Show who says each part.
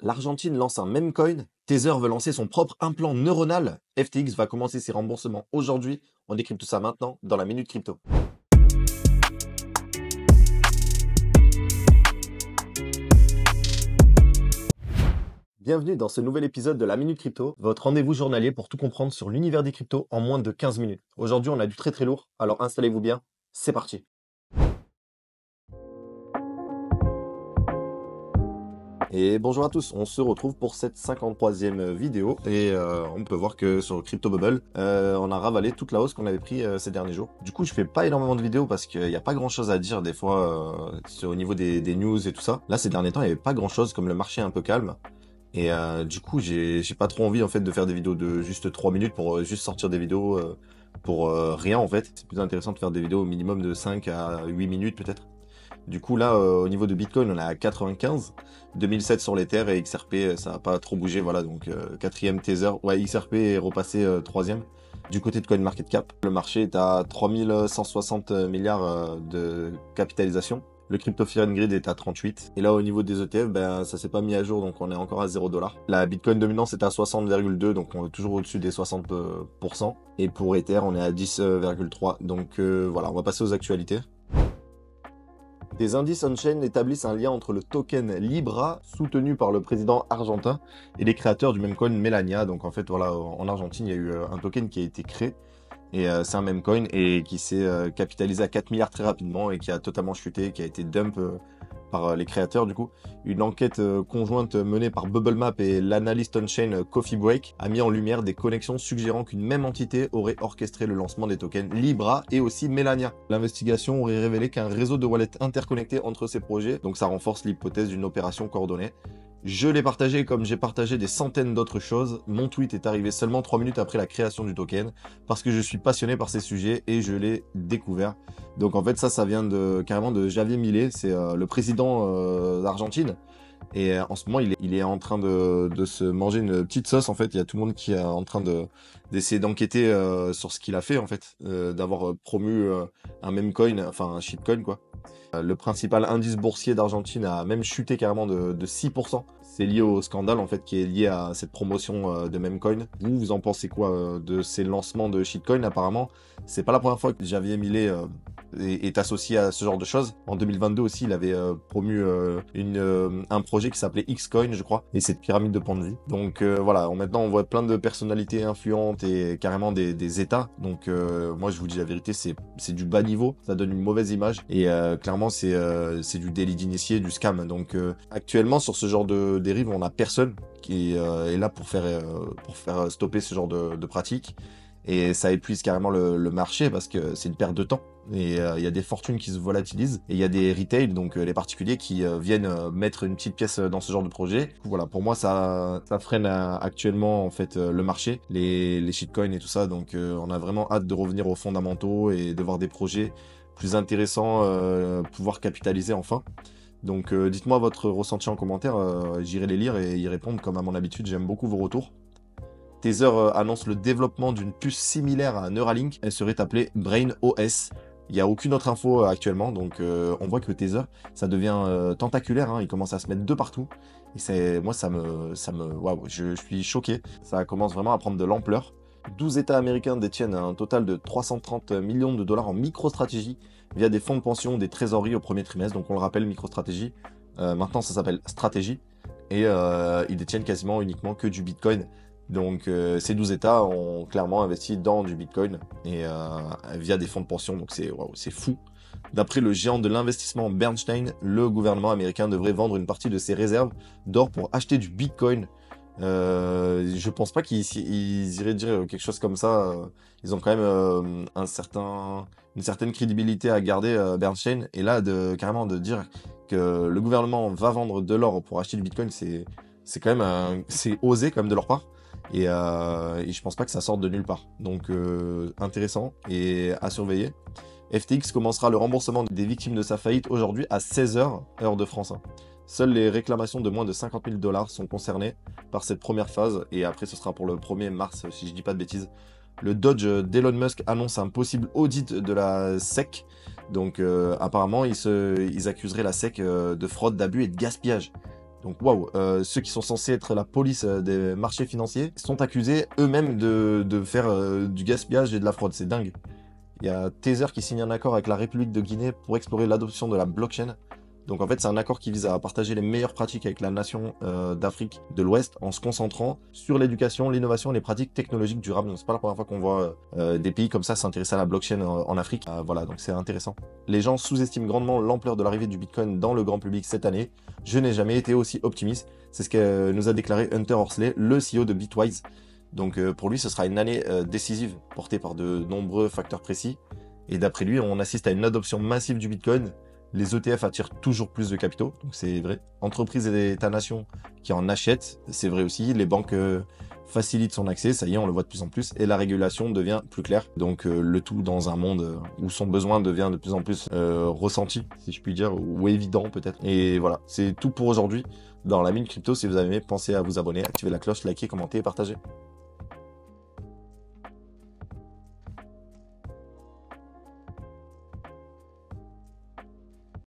Speaker 1: L'Argentine lance un meme coin, Tether veut lancer son propre implant neuronal, FTX va commencer ses remboursements aujourd'hui, on décrypte tout ça maintenant dans la Minute Crypto. Bienvenue dans ce nouvel épisode de la Minute Crypto, votre rendez-vous journalier pour tout comprendre sur l'univers des cryptos en moins de 15 minutes. Aujourd'hui on a du très lourd, alors installez-vous bien, c'est parti. Et bonjour à tous, on se retrouve pour cette 53e vidéo et on peut voir que sur Crypto Bubble, on a ravalé toute la hausse qu'on avait pris ces derniers jours. Du coup, je fais pas énormément de vidéos parce qu'il n'y a pas grand chose à dire des fois au niveau des news et tout ça. Là, ces derniers temps, il n'y avait pas grand chose comme le marché est un peu calme. Et du coup, j'ai pas trop envie en fait de faire des vidéos de juste 3 minutes pour juste sortir des vidéos pour rien en fait. C'est plus intéressant de faire des vidéos au minimum de 5 à 8 minutes peut-être. Du coup, là, au niveau de Bitcoin, on est à 95, 2007 sur l'Ether et XRP, ça n'a pas trop bougé, voilà, donc quatrième Tether. Ouais, XRP est repassé troisième. Du côté de CoinMarketCap, le marché est à 3160 milliards de capitalisation. Le Crypto Fear and Greed est à 38. Et là, au niveau des ETF, ben, ça s'est pas mis à jour, donc on est encore à 0$. La Bitcoin dominance est à 60,2, donc on est toujours au-dessus des 60%. Et pour Ether, on est à 10,3. Donc voilà, on va passer aux actualités. Des indices on-chain établissent un lien entre le token Libra, soutenu par le président argentin, et les créateurs du meme coin Melania. Donc en fait, voilà, en Argentine, il y a eu un token qui a été créé, et c'est un meme coin, et qui s'est capitalisé à 4 milliards très rapidement, et qui a totalement chuté, qui a été dump par les créateurs du coup. Une enquête conjointe menée par BubbleMap et l'analyste on-chain Coffee Break a mis en lumière des connexions suggérant qu'une même entité aurait orchestré le lancement des tokens Libra et aussi Melania. L'investigation aurait révélé qu'un réseau de wallets interconnecté entre ces projets, donc ça renforce l'hypothèse d'une opération coordonnée. Je l'ai partagé comme j'ai partagé des centaines d'autres choses. Mon tweet est arrivé seulement 3 minutes après la création du token parce que je suis passionné par ces sujets et je l'ai découvert. Donc en fait ça vient carrément de Javier Milei, c'est le président d'Argentine. Et en ce moment, il est en train de se manger une petite sauce, en fait. Il y a tout le monde qui est en train d'essayer d'enquêter sur ce qu'il a fait, en fait. D'avoir promu un meme coin, enfin un shitcoin, quoi. Le principal indice boursier d'Argentine a même chuté carrément de 6%. C'est lié au scandale, en fait, qui est lié à cette promotion de meme coin. Vous en pensez quoi de ces lancements de shitcoin? Apparemment, c'est pas la première fois que Javier Milei est associé à ce genre de choses. En 2022 aussi, il avait promu un projet qui s'appelait Xcoin, je crois, et cette pyramide de Ponzi. Donc voilà, maintenant on voit plein de personnalités influentes et carrément des États. Donc moi je vous dis la vérité, c'est du bas niveau, ça donne une mauvaise image et clairement c'est du délit d'initié, du scam. Donc actuellement sur ce genre de dérive, on a personne qui est là pour faire stopper ce genre de pratiques. Et ça épuise carrément le marché parce que c'est une perte de temps. Et il y a des fortunes qui se volatilisent. Et il y a des retail, donc les particuliers qui viennent mettre une petite pièce dans ce genre de projet. Voilà, pour moi, ça freine actuellement en fait le marché, les shitcoins et tout ça. Donc on a vraiment hâte de revenir aux fondamentaux et de voir des projets plus intéressants pouvoir capitaliser enfin. Donc dites-moi votre ressenti en commentaire, j'irai les lire et y répondre comme à mon habitude, j'aime beaucoup vos retours. Tether annonce le développement d'une puce similaire à Neuralink, elle serait appelée Brain OS. Il n'y a aucune autre info actuellement, donc on voit que Tether, ça devient tentaculaire, hein, il commence à se mettre de partout. Et moi, waouh, je suis choqué. Ça commence vraiment à prendre de l'ampleur. 12 États américains détiennent un total de 330 millions de dollars en micro-stratégie via des fonds de pension, des trésoreries au premier trimestre. Donc on le rappelle, micro-stratégie. Maintenant, ça s'appelle stratégie. Et ils détiennent quasiment uniquement que du Bitcoin. Donc ces 12 États ont clairement investi dans du Bitcoin et via des fonds de pension, donc c'est fou. D'après le géant de l'investissement Bernstein, le gouvernement américain devrait vendre une partie de ses réserves d'or pour acheter du Bitcoin. Je pense pas qu'ils iraient dire quelque chose comme ça. Ils ont quand même une certaine crédibilité à garder, Bernstein. Et là, carrément de dire que le gouvernement va vendre de l'or pour acheter du Bitcoin, c'est quand même c'est osé quand même de leur part. Et je pense pas que ça sorte de nulle part. Donc intéressant et à surveiller. FTX commencera le remboursement des victimes de sa faillite aujourd'hui à 16h, heure de France. Seules les réclamations de moins de 50 000 $ sont concernées par cette première phase. Et après, ce sera pour le 1er mars, si je dis pas de bêtises. Le Dodge d'Elon Musk annonce un possible audit de la SEC. Donc apparemment, ils accuseraient la SEC de fraude, d'abus et de gaspillage. Donc waouh, ceux qui sont censés être la police des marchés financiers sont accusés eux-mêmes de faire du gaspillage et de la fraude. C'est dingue. Il y a Tether qui signe un accord avec la République de Guinée pour explorer l'adoption de la blockchain. Donc en fait, c'est un accord qui vise à partager les meilleures pratiques avec la nation d'Afrique de l'Ouest en se concentrant sur l'éducation, l'innovation et les pratiques technologiques durables. Donc c'est pas la première fois qu'on voit des pays comme ça s'intéresser à la blockchain en Afrique. Voilà, donc c'est intéressant. Les gens sous-estiment grandement l'ampleur de l'arrivée du Bitcoin dans le grand public cette année. Je n'ai jamais été aussi optimiste. C'est ce que nous a déclaré Hunter Horsley, le CEO de Bitwise. Donc pour lui, ce sera une année décisive, portée par de nombreux facteurs précis. Et d'après lui, on assiste à une adoption massive du Bitcoin. Les ETF attirent toujours plus de capitaux, donc c'est vrai. Entreprises et États-nations qui en achètent, c'est vrai aussi. Les banques facilitent son accès, ça y est, on le voit de plus en plus. Et la régulation devient plus claire. Donc le tout dans un monde où son besoin devient de plus en plus ressenti, si je puis dire, ou évident peut-être. Et voilà, c'est tout pour aujourd'hui dans la Minute Crypto. Si vous avez aimé, pensez à vous abonner, activer la cloche, liker, commenter et partager.